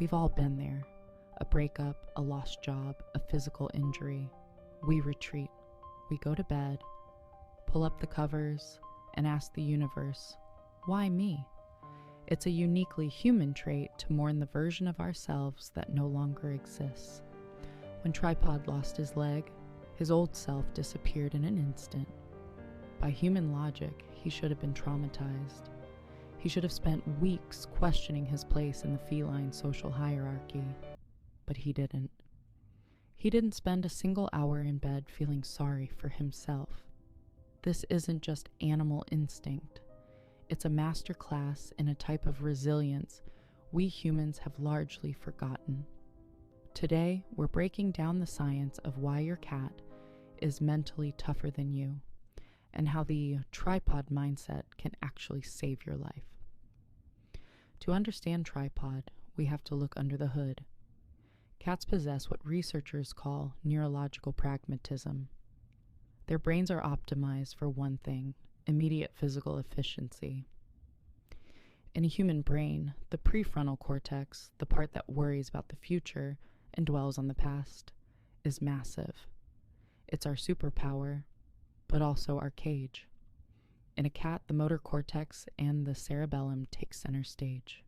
We've all been there. A breakup, a lost job, a physical injury. We retreat. We go to bed, pull up the covers, and ask the universe, why me? It's a uniquely human trait to mourn the version of ourselves that no longer exists. When Tripod lost his leg, his old self disappeared in an instant. By human logic, he should have been traumatized. He should have spent weeks questioning his place in the feline social hierarchy. But he didn't. He didn't spend a single hour in bed feeling sorry for himself. This isn't just animal instinct. It's a master class in a type of resilience we humans have largely forgotten. Today, we're breaking down the science of why your cat is mentally tougher than you, and how the tripod mindset can actually save your life. To understand tripod, we have to look under the hood. Cats possess what researchers call neurological pragmatism. Their brains are optimized for one thing: immediate physical efficiency. In a human brain, the prefrontal cortex, the part that worries about the future and dwells on the past, is massive. It's our superpower, but also our cage. In a cat, the motor cortex and the cerebellum take center stage.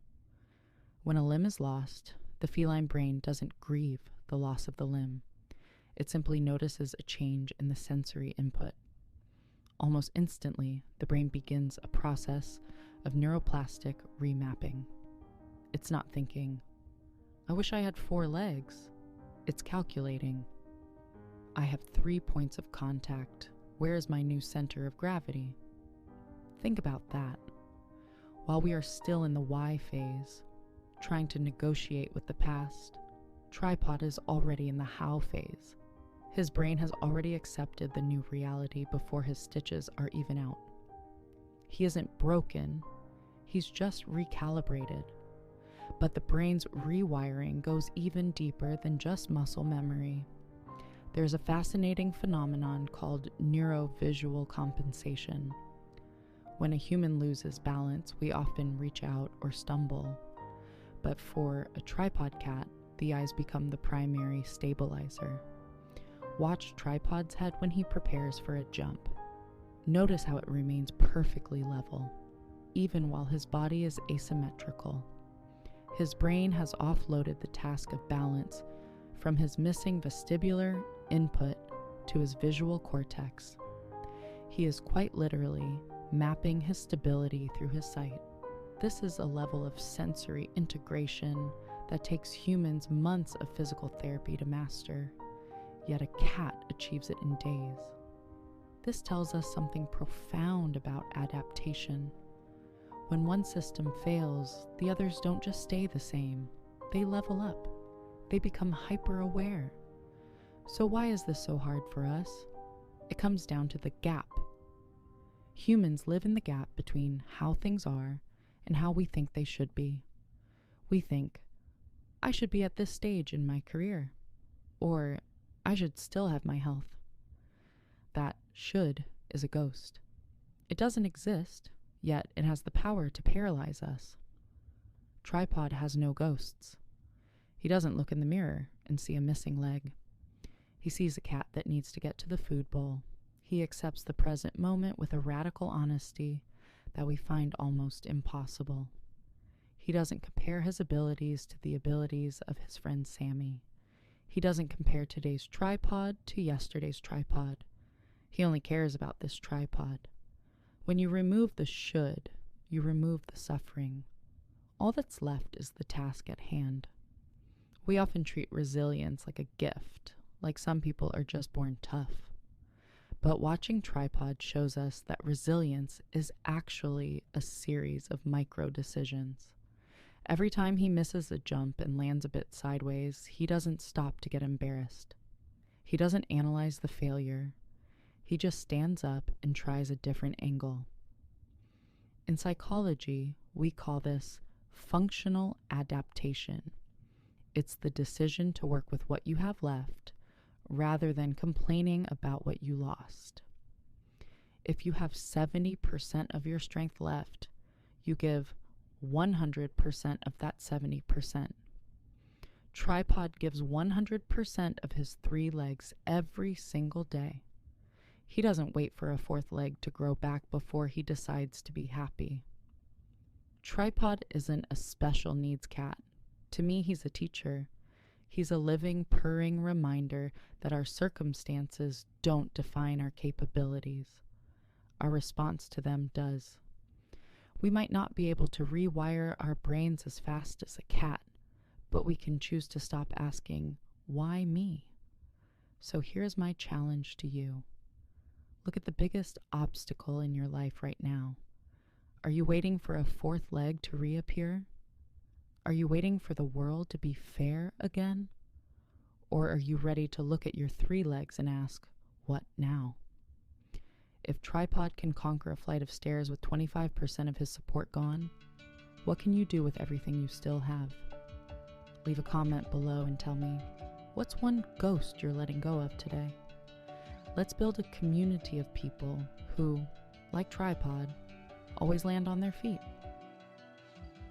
When a limb is lost, the feline brain doesn't grieve the loss of the limb. It simply notices a change in the sensory input. Almost instantly, the brain begins a process of neuroplastic remapping. It's not thinking, I wish I had 4 legs. It's calculating, I have 3 points of contact. Where is my new center of gravity? Think about that. While we are still in the why phase, trying to negotiate with the past, Tripod is already in the how phase. His brain has already accepted the new reality before his stitches are even out. He isn't broken, he's just recalibrated. But the brain's rewiring goes even deeper than just muscle memory. There's a fascinating phenomenon called Neuro-Visual compensation. When a human loses balance, we often reach out or stumble. But for a tripod cat, the eyes become the primary stabilizer. Watch Tripod's head when he prepares for a jump. Notice how it remains perfectly level, even while his body is asymmetrical. His brain has offloaded the task of balance from his missing vestibular input to his visual cortex. He is quite literally mapping his stability through his sight. This is a level of sensory integration that takes humans months of physical therapy to master, yet a cat achieves it in days. This tells us something profound about adaptation. When one system fails, the others don't just stay the same. They level up. They become hyper-aware. So why is this so hard for us? It comes down to the gap. Humans live in the gap between how things are and how we think they should be. We think, I should be at this stage in my career, or I should still have my health. That should is a ghost. It doesn't exist, yet it has the power to paralyze us. Tripod has no ghosts. He doesn't look in the mirror and see a missing leg. He sees a cat that needs to get to the food bowl. He accepts the present moment with a radical honesty that we find almost impossible. He doesn't compare his abilities to the abilities of his friend Sammie. He doesn't compare today's tripod to yesterday's tripod. He only cares about this tripod. When you remove the should, you remove the suffering. All that's left is the task at hand. We often treat resilience like a gift, like some people are just born tough. But watching Tripod shows us that resilience is actually a series of micro decisions. Every time he misses a jump and lands a bit sideways, he doesn't stop to get embarrassed. He doesn't analyze the failure. He just stands up and tries a different angle. In psychology, we call this functional adaptation. It's the decision to work with what you have left rather than complaining about what you lost. If you have 70% of your strength left, you give 100% of that 70%. Tripod gives 100% of his 3 legs every single day. He doesn't wait for a 4th leg to grow back before he decides to be happy. Tripod isn't a special needs cat. To me, he's a teacher. He's a living, purring reminder that our circumstances don't define our capabilities. Our response to them does. We might not be able to rewire our brains as fast as a cat, but we can choose to stop asking, why me? So here's my challenge to you. Look at the biggest obstacle in your life right now. Are you waiting for a 4th leg to reappear? Are you waiting for the world to be fair again? Or are you ready to look at your 3 legs and ask, what now? If Tripod can conquer a flight of stairs with 25% of his support gone, what can you do with everything you still have? Leave a comment below and tell me, what's one ghost you're letting go of today? Let's build a community of people who, like Tripod, always land on their feet.